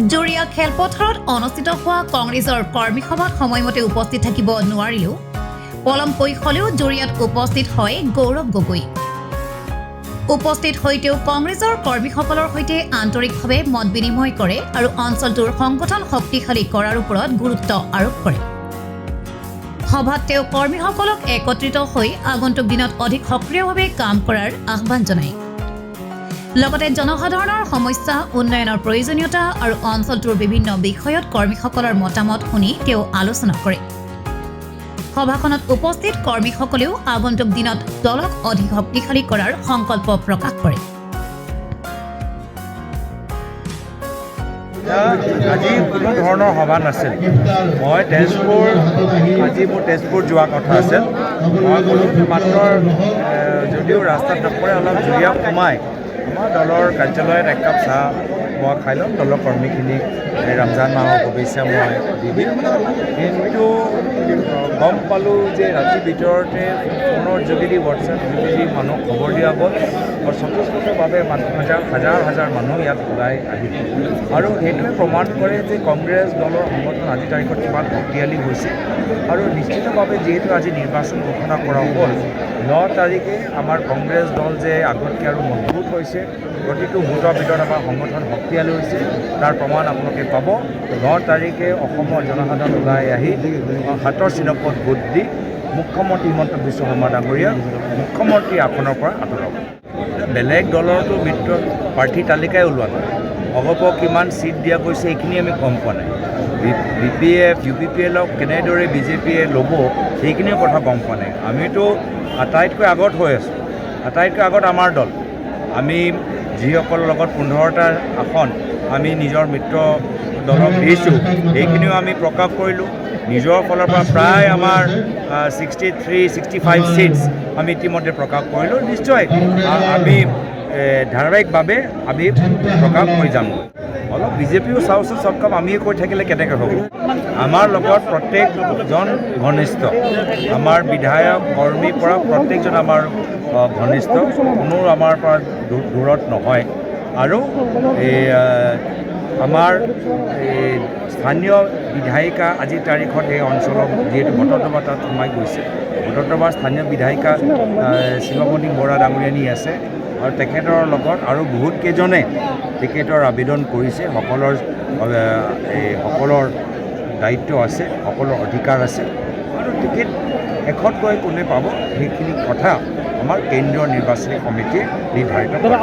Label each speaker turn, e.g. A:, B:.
A: জুৰিয়া খেলপথাৰত অনুষ্ঠিত হোৱা কংগ্ৰেছৰ কৰ্মী সভাত সময়মতে উপস্থিত থাকিব নোৱাৰিলেও পলমকৈ হ'লেও জুৰিয়াত উপস্থিত হয় গৌৰৱ গগৈ। উপস্থিত হৈ তেওঁ কংগ্ৰেছৰ কৰ্মীসকলৰ সৈতে আন্তৰিকভাৱে মত বিনিময় কৰে আৰু অঞ্চলটোৰ সংগঠন শক্তিশালী কৰাৰ ওপৰত গুৰুত্ব আৰোপ কৰে। সভাত তেওঁ কৰ্মীসকলক একত্ৰিত হৈ আগন্তুক দিনত অধিক সক্ৰিয়ভাৱে কাম কৰাৰ আহ্বান জনায়। লগতে জনসাধাৰণৰ সমস্যা, উন্নয়নৰ প্ৰয়োজনীয়তা আৰু অঞ্চলটোৰ বিভিন্ন বিষয়ত কৰ্মীসকলৰ মতামত শুনি তেওঁ আলোচনা কৰে। সভাখনত উপস্থিত কৰ্মীসকলেও আগন্তুক দিনত দলক অধিক শক্তিশালী কৰাৰ সংকল্প প্ৰকাশ কৰে।
B: আজি কোনো ধৰণৰ সভা নাছিল। মই আজি মোৰ তেজপুৰ যোৱা কথা আছিল। মই ক'লো মাত্ৰ যদিও ৰাস্তাত নপৰে অলপ জুৰিয়া সোমাই আমাৰ দলৰ কাৰ্যালয়ত একাপ চাহ মই খাই ল'ম, দলৰ কৰ্মীখিনিক ৰমজান মাহৰ শুভেচ্ছা মই দি দিম। কিন্তু গম পালোঁ যে ৰাতিৰ ভিতৰতে ফোনৰ যোগেদি হোৱাটছএপ যোগেদি মানুহক খবৰ দিয়া গ'ল আৰু স্বতঃস্ফূৰ্তভাৱে হাজাৰ হাজাৰ মানুহ ইয়াত ওলাই আহিল। আৰু সেইটোৱে প্ৰমাণ কৰে যে কংগ্ৰেছ দলৰ সংগঠন আজিৰ তাৰিখত কিমান শক্তিশালী হৈছে। আৰু নিশ্চিতভাৱে যিহেতু আজি নিৰ্বাচন ঘোষণা কৰা হ'ল, 9 তাৰিখে আমাৰ কংগ্ৰেছ দল যে আগতকৈ আৰু মজবুত হৈছে, প্ৰতিটো ভোটৰ ভিতৰত আমাৰ সংগঠন শক্তিশালী হৈছে, তাৰ প্ৰমাণ আপোনালোকে পাব। 9 তাৰিখে অসমৰ জনসাধাৰণ ওলাই আহি হাতৰ চিনপত ভোট দি মুখ্যমন্ত্ৰী হিমন্ত বিশ্ব শৰ্মা ডাঙৰীয়া মুখ্যমন্ত্ৰী আসনৰ পৰা আঁতৰাব। বেলেগ দলৰতো মিত্ৰ প্ৰাৰ্থী তালিকাই ওলোৱা নাই। অগপ কিমান ছিট দিয়া গৈছে এইখিনি আমি গম পোৱা নাই। BPF, UPPLক কেনেদৰে BJPয়ে ল'ব সেইখিনিও কথা গম পোৱা নাই। আমিতো আটাইতকৈ আগত হৈ আছোঁ। আটাইতকৈ আগত আমাৰ দল। আমি যিসকলৰ লগত 15টা আসন আমি নিজৰ মিত্ৰ দলক দিছোঁ, সেইখিনিও আমি প্ৰকাশ কৰিলোঁ। নিজৰ ফালৰ পৰা প্ৰায় আমাৰ 63-65 ছিটছ আমি ইতিমধ্যে প্ৰকাশ কৰিলোঁ। নিশ্চয় আমি ধাৰাবাহিকভাৱে আমি প্ৰকাশ কৰি যামগৈ। অলপ বিজেপিও চাওঁচোন, চব কাম আমিয়ে কৈ থাকিলে কেনেকৈ হ'ব। আমাৰ লগত প্ৰত্যেকজন ঘনিষ্ঠ, আমাৰ বিধায়ক কৰ্মীৰ পৰা প্ৰত্যেকজন আমাৰ ঘনিষ্ঠ, কোনো আমাৰ পৰা দূৰত নহয়। আৰু আমাৰ স্থানীয় বিধায়িকা আজিৰ তাৰিখত এই অঞ্চলত যিহেতু ভট্টদবা তাত সোমাই গৈছে, ভট্টদবা স্থানীয় বিধায়িকা শিৱমণি বৰা ডাঙৰীয়ানী আছে আৰু তেখেতৰ লগত আৰু বহুত কেইজনে টিকেটৰ আবেদন কৰিছে। সকলৰ দায়িত্ব আছে, সকলৰ অধিকাৰ আছে আৰু টিকেট শেষত গৈ কোনে পাব সেইখিনি কথা আমাৰ কেন্দ্ৰীয় নিৰ্বাচনী সমিতিয়ে নিৰ্ধাৰিত কৰে।